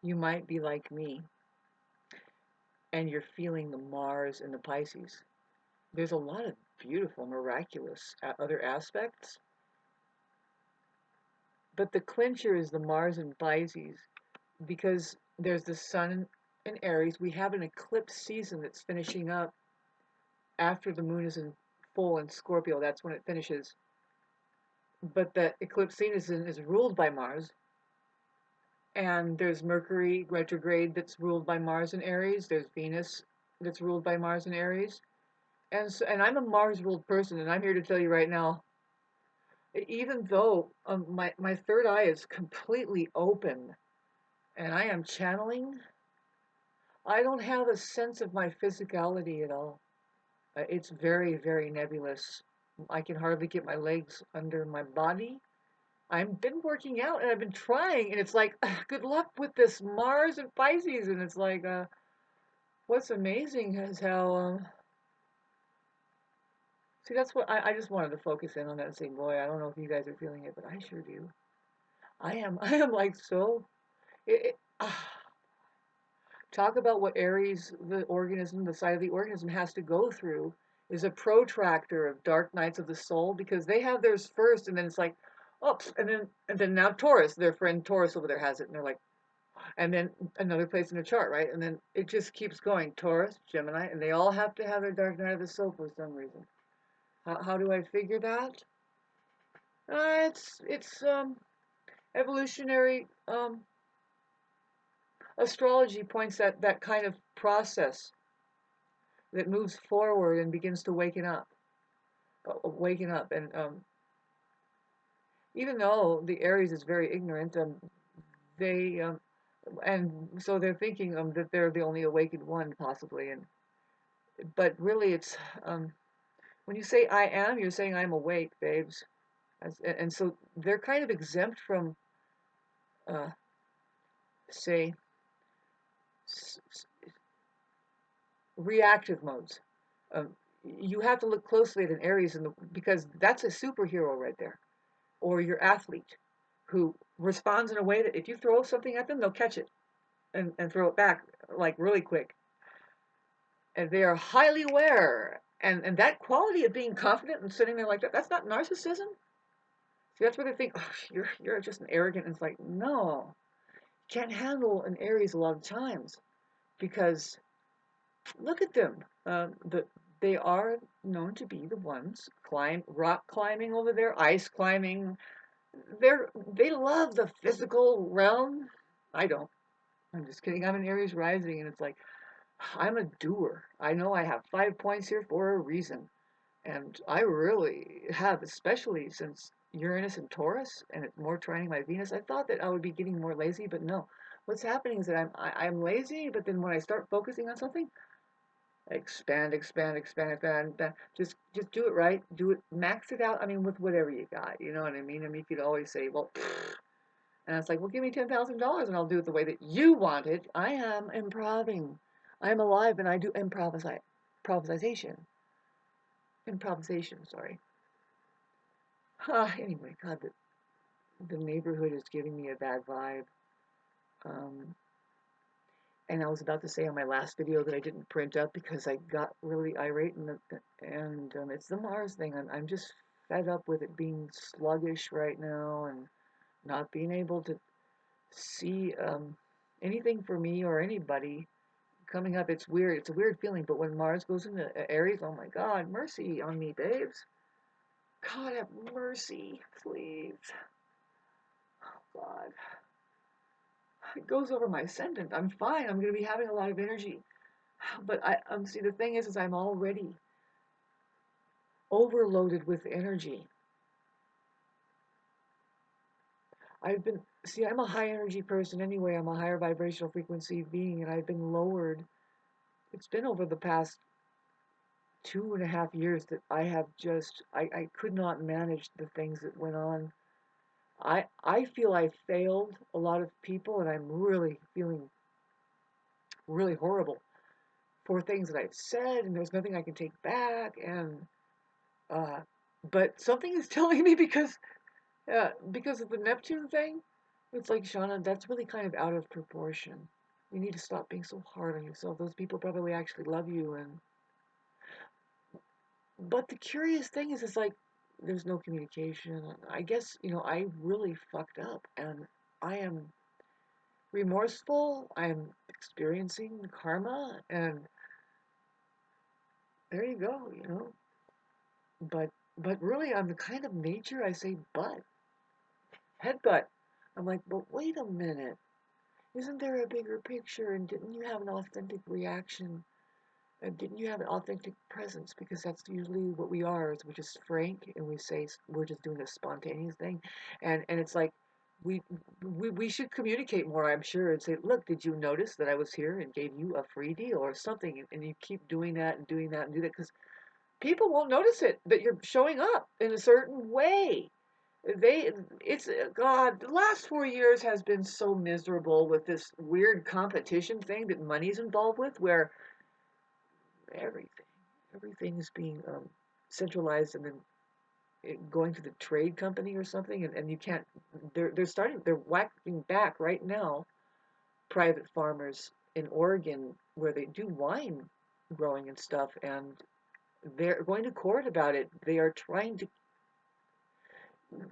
You might be like me and you're feeling the Mars and the Pisces. There's a lot of beautiful, miraculous other aspects, but the clincher is the Mars and Pisces because there's the Sun in Aries. We have an eclipse season that's finishing up after the moon is in full in Scorpio. That's when it finishes. But the eclipse season is ruled by Mars, and there's Mercury retrograde that's ruled by Mars in Aries. There's Venus that's ruled by Mars in Aries. And I'm a Mars ruled person, and I'm here to tell you right now, even though my third eye is completely open and I am channeling, I don't have a sense of my physicality at all. It's very, very nebulous. I can hardly get my legs under my body. I've been working out and I've been trying, and it's like, good luck with this Mars and Pisces. And it's like, what's amazing is how, see, that's what I just wanted to focus in on that and say, boy, I don't know if you guys are feeling it, but I sure do. I am like so, it, talk about what Aries, the organism, the side of the organism has to go through is a protractor of dark nights of the soul because they have theirs first and then it's like, oops, and then now Taurus, their friend Taurus over there has it and they're like, and then another place in the chart, right? And then it just keeps going, Taurus, Gemini, and they all have to have their dark night of the soul for some reason. How do I figure that? It's evolutionary astrology points at that kind of process that moves forward and begins to waken up. And even though the Aries is very ignorant, they and so they're thinking that they're the only awakened one possibly. And but really, it's when you say I am, you're saying I'm awake, babes. And so they're kind of exempt from, uh, say, reactive modes. Um, you have to look closely at an Aries because that's a superhero right there, or your athlete who responds in a way that if you throw something at them, they'll catch it and throw it back like really quick. And they are highly aware. And that quality of being confident and sitting there like that, that's not narcissism. See, that's where they think, oh, you're just an arrogant. And it's like, no, you can't handle an Aries a lot of times because look at them. They are known to be the ones rock climbing over there, ice climbing. They love the physical realm. I don't. I'm just kidding. I'm an Aries rising, and it's like I'm a doer. I know I have 5 points here for a reason, and I really have, especially since Uranus and Taurus, and it's more trining my Venus. I thought that I would be getting more lazy, but no. What's happening is that I'm lazy, but then when I start focusing on something, expand, expand, expand, expand, expand. Just do it right. Do it, max it out. I mean, with whatever you got. You know what I mean? I mean, you could always say, well, and it's like, well, give me $10,000 and I'll do it the way that you want it. I am improving. I'm alive and I do improvisation. Improvisation, sorry. Anyway, God, the neighborhood is giving me a bad vibe. Um, and I was about to say on my last video that I didn't print up because I got really irate, and it's the Mars thing. I'm just fed up with it being sluggish right now and not being able to see anything for me or anybody coming up. It's weird. It's a weird feeling. But when Mars goes into Aries, oh my God, mercy on me, babes. God have mercy, please. Oh God. It goes over my ascendant. I'm fine. I'm going to be having a lot of energy. But I see the thing is I'm already overloaded with energy. I'm a high energy person anyway. I'm a higher vibrational frequency being, and I've been lowered. It's been over the past 2.5 years that I have I could not manage the things that went on. I feel I failed a lot of people, and I'm really feeling really horrible for things that I've said, and there's nothing I can take back. And uh, but something is telling me because of the Neptune thing. It's like, Shauna, that's really kind of out of proportion. You need to stop being so hard on yourself. Those people probably actually love you, and but the curious thing is, it's like there's no communication. I guess, I really fucked up, and I am remorseful. I'm experiencing karma, and there you go. But really, I'm the kind of nature I say headbutt. I'm like, but wait a minute. Isn't there a bigger picture? And didn't you have an authentic reaction? And didn't you have an authentic presence? Because that's usually what we are. Is we're just frank, and we say we're just doing a spontaneous thing, and it's like we we should communicate more. I'm sure, and say, look, did you notice that I was here and gave you a free deal or something? And you keep doing that and doing that and do that because people won't notice it that you're showing up in a certain way. It's God. The last 4 years has been so miserable with this weird competition thing that money's involved with, where everything, everything is being centralized and then going to the trade company or something, and you can't. They're whacking back right now. Private farmers in Oregon where they do wine growing and stuff, and they're going to court about it. They are trying to.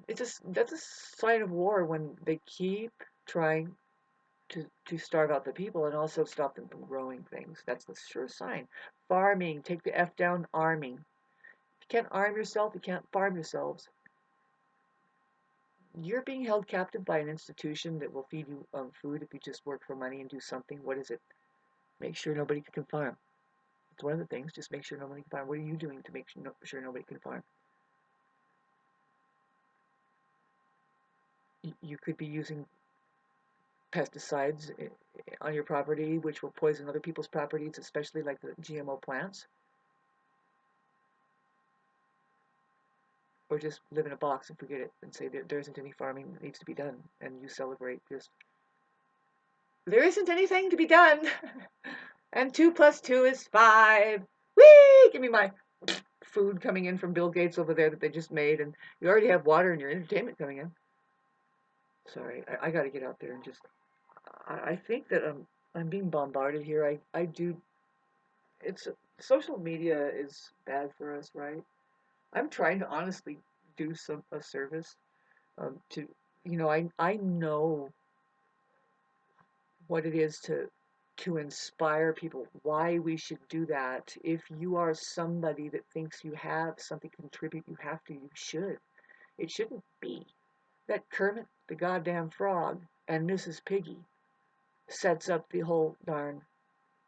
That's a sign of war when they keep trying to starve out the people and also stop them from growing things. That's the sure sign. Farming, take the F down, arming. If you can't arm yourself, you can't farm yourselves. You're being held captive by an institution that will feed you food if you just work for money and do something. What is it? Make sure nobody can farm. It's one of the things. Just make sure nobody can farm. What are you doing to make sure nobody can farm? You could be using pesticides on your property, which will poison other people's properties, especially like the GMO plants, or just live in a box and forget it and say there isn't any farming that needs to be done, and you celebrate just there isn't anything to be done, and 2 plus 2 is 5. Whee! Give me my food coming in from Bill Gates over there that they just made, and you already have water and your entertainment coming in. Sorry, I got to get out there and just. I think that I'm being bombarded here. I do. It's social media is bad for us, right? I'm trying to honestly do a service to I know what it is to inspire people, why we should do that. If you are somebody that thinks you have something to contribute, you should. It shouldn't be that Kermit the goddamn frog and Mrs. Piggy sets up the whole darn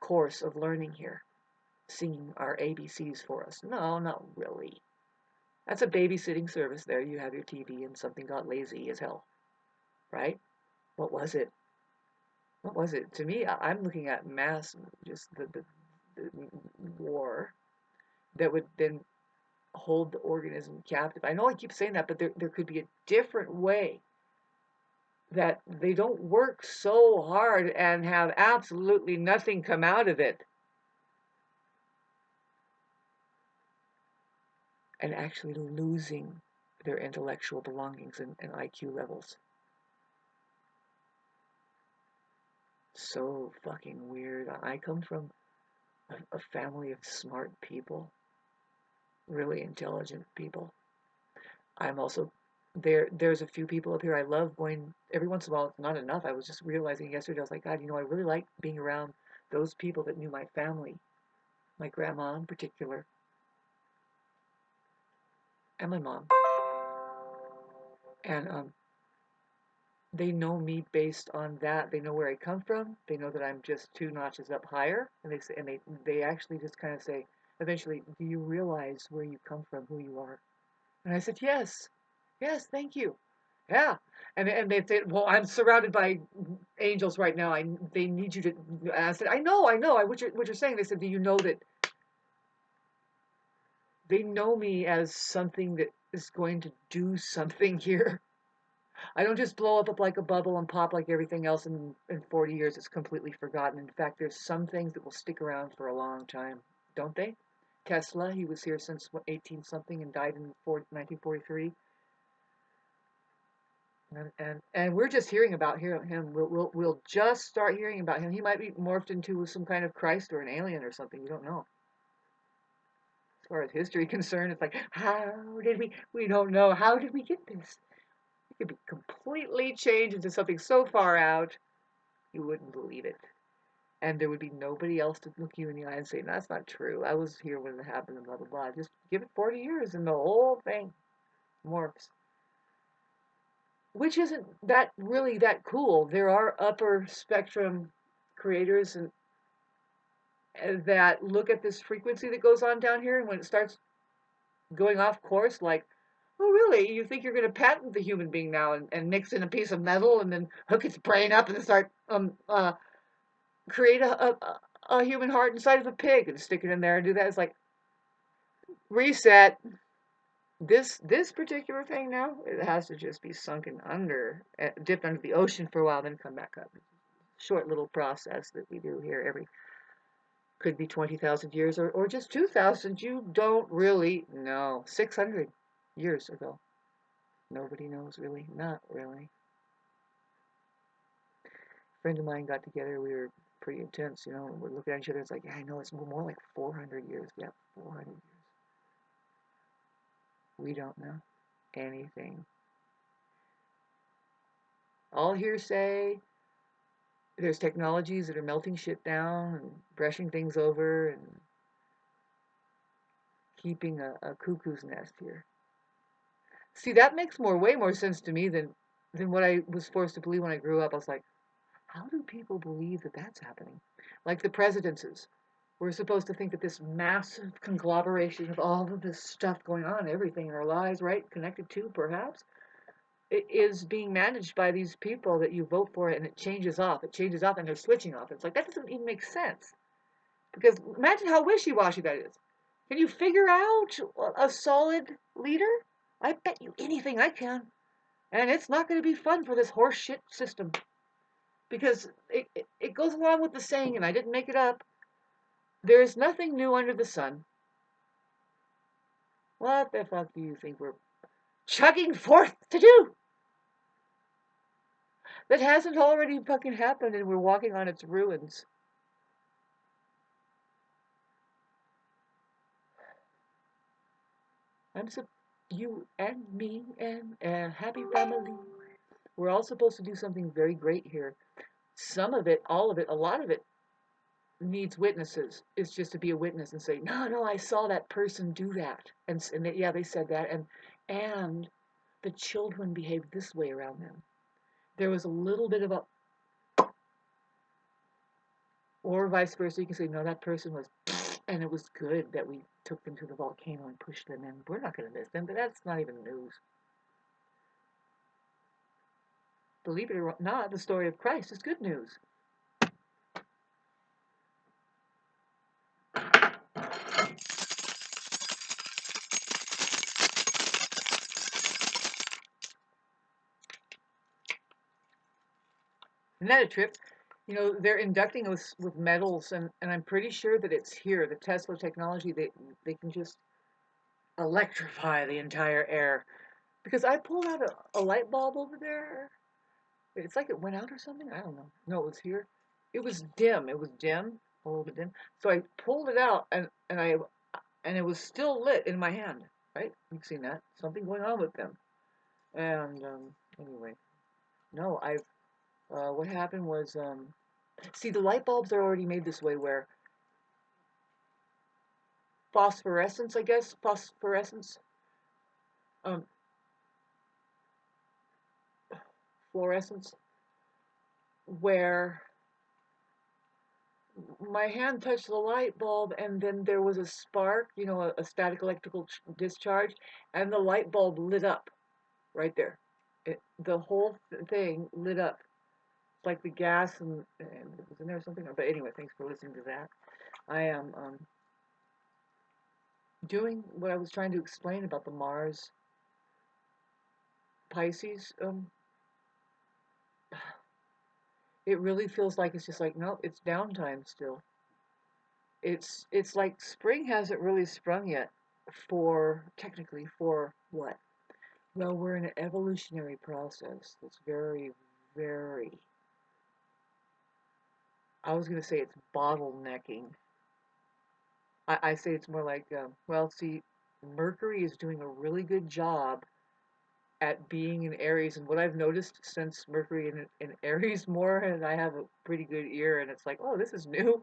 course of learning here, singing our ABCs for us. No, not really. That's a babysitting service there. You have your TV and something got lazy as hell, right? What was it? What was it? To me, I'm looking at mass, just the war that would then hold the organism captive. I know I keep saying that, but there could be a different way that they don't work so hard and have absolutely nothing come out of it and actually losing their intellectual belongings and IQ levels. So fucking weird. I come from a family of smart people, really intelligent people. I'm also there's a few people up here I love going every once in a while. It's not enough. I was just realizing yesterday, I was like, God, I really like being around those people that knew my family, my grandma in particular, and my mom. And they know me based on that. They know where I come from. They know that I'm just 2 notches up higher. And they say, and they actually just kind of say, eventually, do you realize where you come from, who you are? And I said, yes, yes, thank you. Yeah. And they said, well, I'm surrounded by angels right now. They need you to. I said, I know. What you're saying. They said, do you know that they know me as something that is going to do something here? I don't just blow up like a bubble and pop like everything else, and in 40 years it's completely forgotten. In fact, there's some things that will stick around for a long time, don't they? Tesla, he was here since 18 something and died in 1943. And we're just hearing about him. We'll just start hearing about him. He might be morphed into some kind of Christ or an alien or something. You don't know. As far as history concerned, it's like, how did we don't know. How did we get this? It could be completely changed into something so far out you wouldn't believe it. And there would be nobody else to look you in the eye and say, that's not true. I was here when it happened and blah blah blah. Just give it 40 years and the whole thing morphs. Which isn't that really that cool. There are upper spectrum creators and that look at this frequency that goes on down here, and when it starts going off course, like, oh really? You think you're going to patent the human being now and mix in a piece of metal and then hook its brain up and then start create a human heart inside of a pig and stick it in there and do that? It's like reset. This particular thing now, it has to just be sunken under, dipped under the ocean for a while, then come back up. Short little process that we do here every, could be 20,000 years or just 2,000. You don't really know. 600 years ago. Nobody knows really. Not really. A friend of mine got together. We were pretty intense, you know. We're looking at each other. It's like, yeah, I know it's more like 400 years. Yeah, 400 years. We don't know anything. All hearsay. There's technologies that are melting shit down and brushing things over and keeping a cuckoo's nest here. See, that makes way more sense to me than what I was forced to believe when I grew up. I was like, how do people believe that that's happening? Like the presidences. We're supposed to think that this massive conglomeration of all of this stuff going on, everything in our lives, right, connected to perhaps, it is being managed by these people that you vote for, and it changes off. It changes off, and they're switching off. It's like, that doesn't even make sense. Because imagine how wishy-washy that is. Can you figure out a solid leader? I bet you anything I can. And it's not going to be fun for this horse shit system. Because it goes along with the saying, and I didn't make it up, there is nothing new under the sun. What the fuck do you think we're chugging forth to do? That hasn't already fucking happened and we're walking on its ruins. You and me and a happy family. We're all supposed to do something very great here. Some of it, all of it, a lot of it needs witnesses. It's just to be a witness and say, no, I saw that person do that, and yeah, they said that, and the children behaved this way around them. There was a little bit of a, or vice versa. You can say, no, that person was, and it was good that we took them to the volcano and pushed them in. We're not going to miss them, but that's not even news. Believe it or not, the story of Christ is good news. Isn't that a trip? You know, they're inducting us with metals, and I'm pretty sure that it's here, the Tesla technology, they can just electrify the entire air. Because I pulled out a light bulb over there. It's like it went out or something. I don't know. No, it was here. It was dim. It was dim, a little bit dim. So I pulled it out, and it was still lit in my hand. Right? You've seen that. Something going on with them. And anyway, no, I. What happened was, see, the light bulbs are already made this way, where phosphorescence, I guess, phosphorescence, um, fluorescence, where my hand touched the light bulb and then there was a spark, you know, a static electrical discharge, and the light bulb lit up right there. The whole thing lit up. It's like the gas and was in there or something. But anyway, thanks for listening to that. I am doing what I was trying to explain about the Mars Pisces. It really feels like it's just like, no, it's downtime still. It's like spring hasn't really sprung yet, for technically, for what? Well, we're in an evolutionary process that's very, very, I was going to say it's bottlenecking. I say it's more like, well, see, Mercury is doing a really good job at being in Aries. And what I've noticed since Mercury in Aries more, and I have a pretty good ear, and it's like, oh, this is new.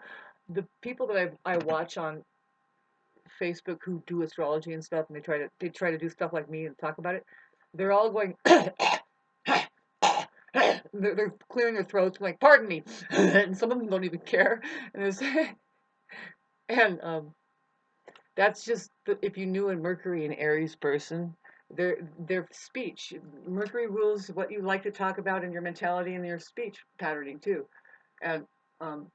The people that I watch on Facebook who do astrology and stuff, and they try to do stuff like me and talk about it. They're all going, they're clearing their throats, like, pardon me, and some of them don't even care. And it's, and that's just if you knew a Mercury and Aries person, their speech. Mercury rules what you like to talk about in your mentality and your speech patterning too, and um,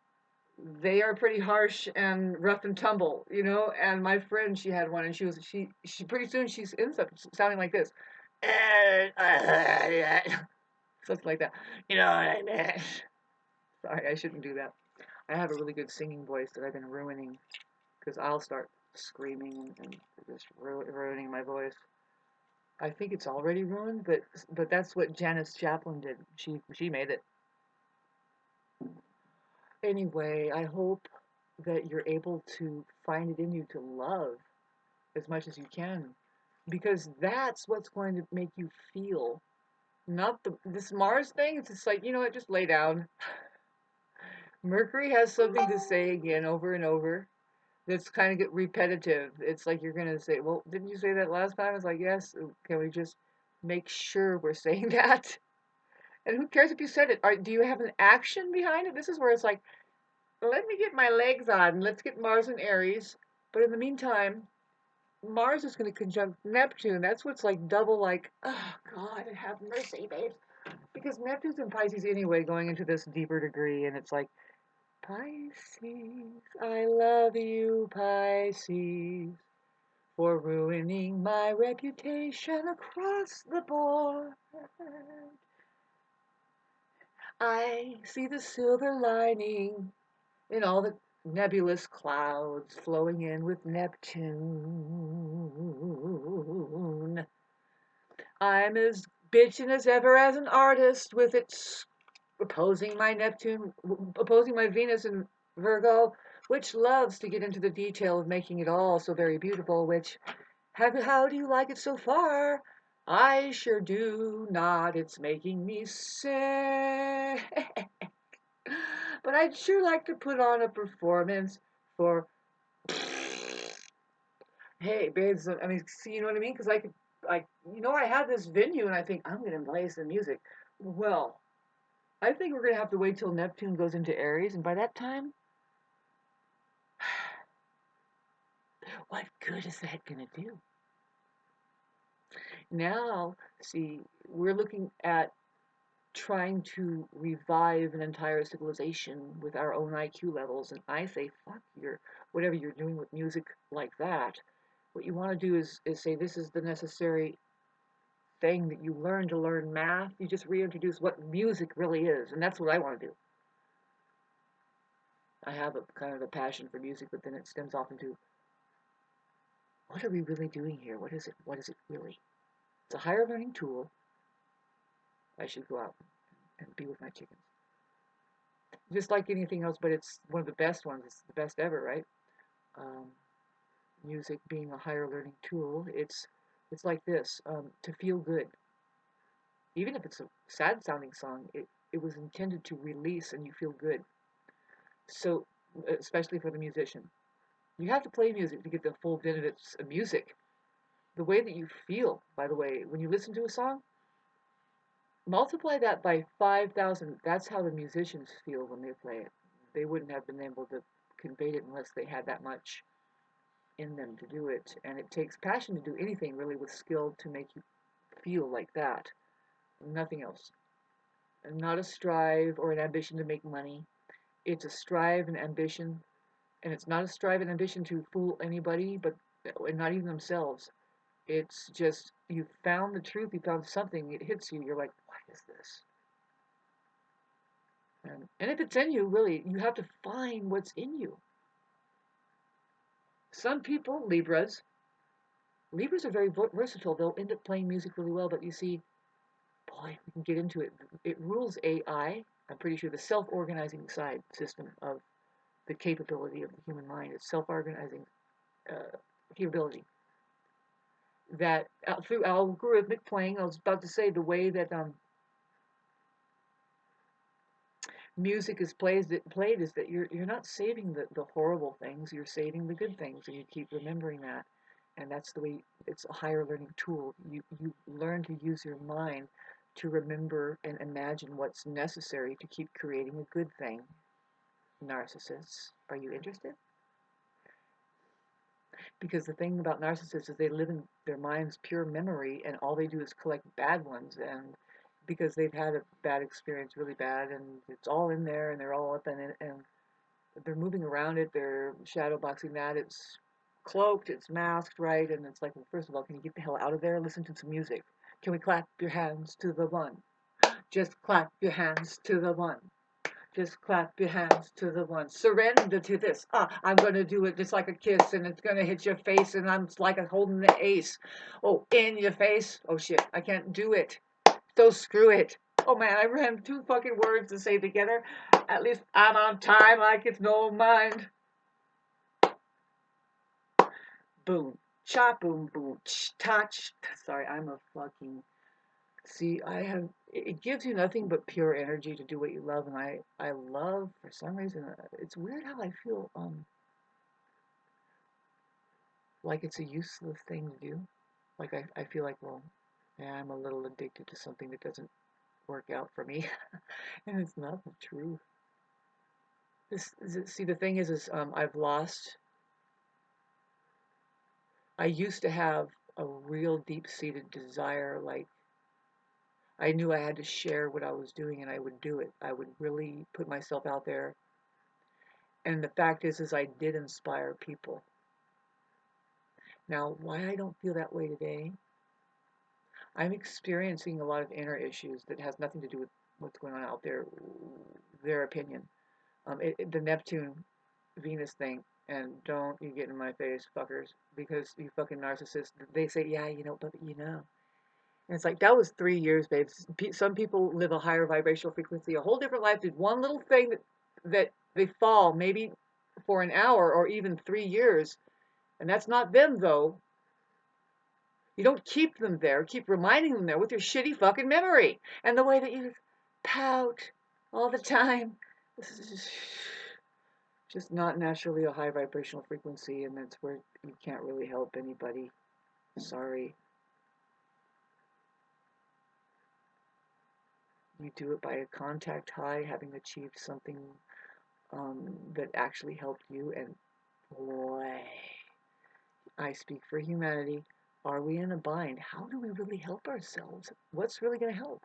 they are pretty harsh and rough and tumble, you know. And my friend, she had one, and she pretty soon she ends up sounding like this, something like that. You know what I mean? Sorry, I shouldn't do that. I have a really good singing voice that I've been ruining because I'll start screaming and just ruining my voice. I think it's already ruined, but that's what Janis Joplin did. She made it. Anyway, I hope that you're able to find it in you to love as much as you can, because that's what's going to make you feel. Not this Mars thing. It's just like, you know what, just lay down. Mercury has something to say again over and over. That's kind of get repetitive. It's like you're gonna say, well, didn't you say that last time? It's like, yes. Can we just make sure we're saying that? And who cares if you said it? Do you have an action behind it? This is where it's like, let me get my legs on. Let's get Mars and Aries. But in the meantime, Mars is going to conjunct Neptune. That's what's like double, like, oh, God, have mercy, babes. Because Neptune's in Pisces anyway, going into this deeper degree. And it's like, Pisces, I love you, Pisces, for ruining my reputation across the board. I see the silver lining in all the nebulous clouds flowing in with Neptune. I'm as bitchin' as ever as an artist with its opposing my Neptune, opposing my Venus in Virgo, which loves to get into the detail of making it all so very beautiful, which, how do you like it so far? I sure do not. It's making me sick. But I'd sure like to put on a performance for, hey, babes, I mean, see, you know what I mean? Because I have this venue and I think I'm going to play some music. Well, I think we're going to have to wait till Neptune goes into Aries, and by that time, what good is that going to do? Now, see, we're looking at trying to revive an entire civilization with our own IQ levels, and I say, fuck whatever you're doing with music like that. What you want to do is say this is the necessary thing that you learn to learn math. You just reintroduce what music really is, and that's what I want to do. I have a kind of a passion for music, but then it stems off into, what are we really doing here? What is it? What is it really? It's a higher learning tool. I should go out and be with my chickens. Just like anything else, but it's one of the best ones. It's the best ever, right? Um, Music being a higher learning tool, it's like this, to feel good. Even if it's a sad sounding song, it was intended to release and you feel good. So, especially for the musician, you have to play music to get the full benefits of music. The way that you feel, by the way, when you listen to a song, multiply that by 5,000. That's how the musicians feel when they play it. They wouldn't have been able to convey it unless they had that much in them to do it. And it takes passion to do anything really with skill to make you feel like that. Nothing else. And not a strive or an ambition to make money. It's a strive and ambition. And it's not a strive and ambition to fool anybody, but and not even themselves. It's just you found the truth, you found something, it hits you, you're like, what is this? And if it's in you, really, you have to find what's in you. Some people, Libras, Libras are very versatile. They'll end up playing music really well, but you see, boy, we can get into it. It rules AI. I'm pretty sure the self-organizing side system of the capability of the human mind is self-organizing capability. That through algorithmic playing, I was about to say the way that music is played is that you're not saving the horrible things, you're saving the good things, and you keep remembering that. And that's the way it's a higher learning tool. You learn to use your mind to remember and imagine what's necessary to keep creating a good thing. Narcissists, are you interested? Because the thing about narcissists is they live in their mind's pure memory, and all they do is collect bad ones. And because they've had a bad experience, really bad, and it's all in there, and they're all up in it, and they're moving around it, they're shadow boxing that, it's cloaked, it's masked, right? And it's like, well, first of all, can you get the hell out of there? Listen to some music. Can we clap your hands to the one? Just clap your hands to the one. Just clap your hands to the one. Surrender to this. I'm going to do it just like a kiss, and it's going to hit your face, and I'm like holding the ace. Oh, in your face. Oh, shit. I can't do it. So screw it. Oh, man, I ran 2 fucking words to say together. At least I'm on time like it's no mind. Boom. Cha, boom, boom. Touch. Sorry, I'm a fucking... See, it gives you nothing but pure energy to do what you love, and I love, for some reason, it's weird how I feel, like it's a useless thing to do. Like I feel like, well, yeah, I'm a little addicted to something that doesn't work out for me, and it's not the truth. See, the thing is I used to have a real deep-seated desire, like, I knew I had to share what I was doing, and I would do it. I would really put myself out there. And the fact is I did inspire people. Now, why I don't feel that way today, I'm experiencing a lot of inner issues that has nothing to do with what's going on out there, their opinion. The Neptune Venus thing, and don't you get in my face, fuckers, because you fucking narcissists, they say, yeah, but you know. And it's like, that was 3 years, babe. Some people live a higher vibrational frequency, a whole different life, did one little thing that they fall, maybe for an hour or even 3 years. And that's not them, though. You don't keep them there. Keep reminding them there with your shitty fucking memory. And the way that you pout all the time. This is just not naturally a high vibrational frequency, and that's where you can't really help anybody. Sorry. You do it by a contact high, having achieved something that actually helped you, and boy, I speak for humanity. Are we in a bind? How do we really help ourselves? What's really going to help?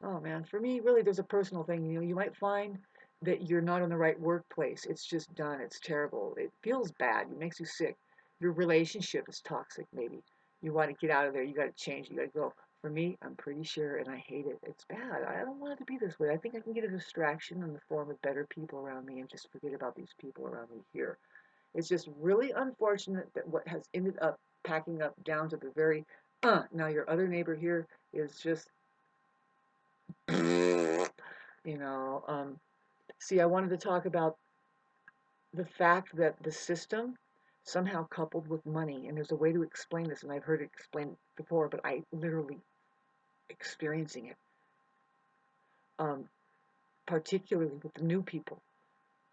Oh man, for me, really, there's a personal thing. You might find that you're not in the right workplace. It's just done. It's terrible. It feels bad. It makes you sick. Your relationship is toxic, maybe. You want to get out of there. You got to change. You got to go. For me, I'm pretty sure, and I hate it. It's bad. I don't want it to be this way. I think I can get a distraction in the form of better people around me and just forget about these people around me here. It's just really unfortunate that what has ended up packing up down to the very, now your other neighbor here is just, you know, see, I wanted to talk about the fact that the system somehow coupled with money, and there's a way to explain this, and I've heard it explained before, but I literally experiencing it, um, particularly with the new people,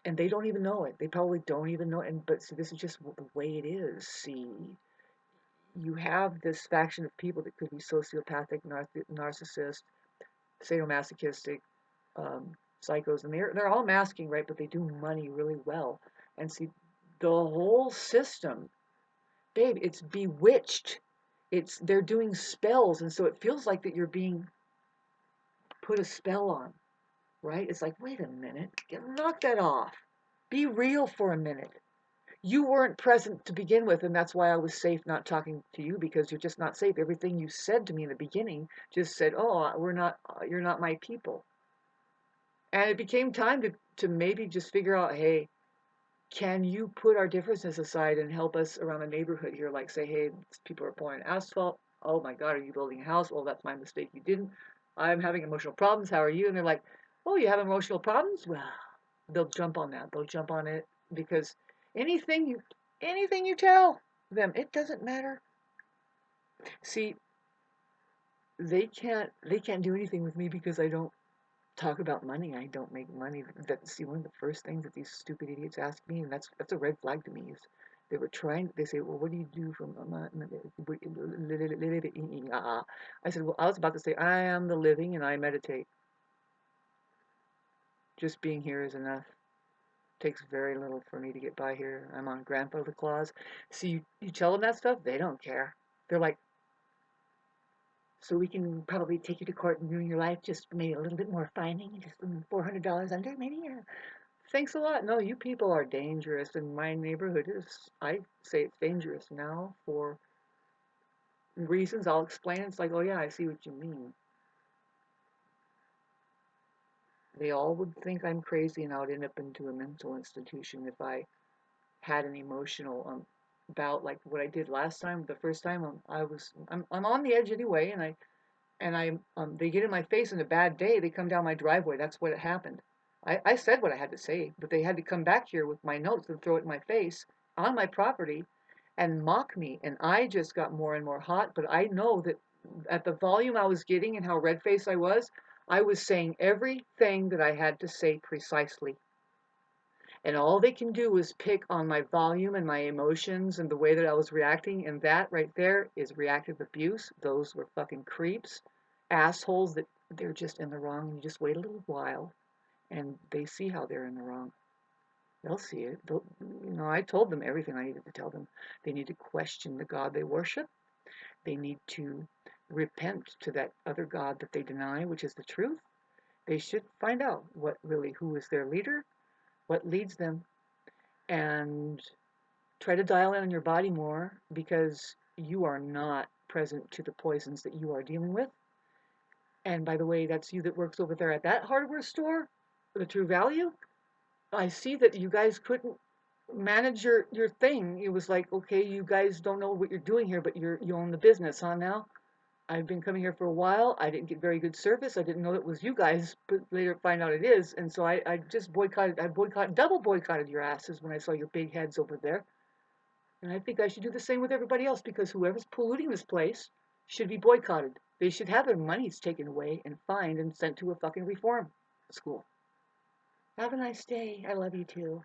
and they don't even know it. They probably don't even know it, but see, this is just the way it is. See, you have this faction of people that could be sociopathic, narcissist, sadomasochistic, psychos, and they're all masking, right? But they do money really well. And see, the whole system, babe, it's bewitched. They're doing spells, and so it feels like that you're being put a spell on, right? It's like, wait a minute, knock that off. Be real for a minute. You weren't present to begin with, and that's why I was safe not talking to you, because you're just not safe. Everything you said to me in the beginning just said, oh, you're not my people. And it became time to maybe just figure out, hey, can you put our differences aside and help us around the neighborhood here? Like say, hey, people are pouring asphalt. Oh my God, are you building a house? Oh, that's my mistake. You didn't. I'm having emotional problems. How are you? And they're like, oh, you have emotional problems? Well, they'll jump on that. They'll jump on it because anything you, anything you tell them, it doesn't matter. See, they can't do anything with me because I don't talk about money. I don't make money. See, one of the first things that these stupid idiots ask me, and that's a red flag to me, is they say, well, what do you do from, I said, well, I was about to say, I am the living and I meditate. Just being here is enough. Takes very little for me to get by here. I'm on grandfather clause. See, you tell them that stuff, they don't care. They're like, so we can probably take you to court and ruin your life, just maybe a little bit more fining, just $400 under, maybe. Yeah. Thanks a lot. No, you people are dangerous, and my neighborhood is, I say it's dangerous now for reasons I'll explain. It's like, oh yeah, I see what you mean. They all would think I'm crazy and I would end up into a mental institution if I had an emotional bout like what I did last time. The first time I'm on the edge anyway, and they get in my face in a bad day. They come down my driveway. That's what happened. I said what I had to say, but they had to come back here with my notes and throw it in my face on my property and mock me. And I just got more and more hot. But I know that at the volume I was getting and how red-faced I was saying everything that I had to say precisely. And all they can do is pick on my volume and my emotions and the way that I was reacting. And that right there is reactive abuse. Those were fucking creeps, assholes that they're just in the wrong. You just wait a little while and they see how they're in the wrong. They'll see it. I told them everything I needed to tell them. They need to question the God they worship. They need to repent to that other God that they deny, which is the truth. They should find out who is their leader, what leads them, and try to dial in on your body more, because you are not present to the poisons that you are dealing with. And by the way, that's you that works over there at that hardware store, the True Value. I see that you guys couldn't manage your thing. It was like, okay, you guys don't know what you're doing here, but you own the business, huh? Now I've been coming here for a while. I didn't get very good service. I didn't know it was you guys, but later find out it is. And so I just double boycotted your asses when I saw your big heads over there. And I think I should do the same with everybody else, because whoever's polluting this place should be boycotted. They should have their monies taken away and fined and sent to a fucking reform school. Have a nice day. I love you too.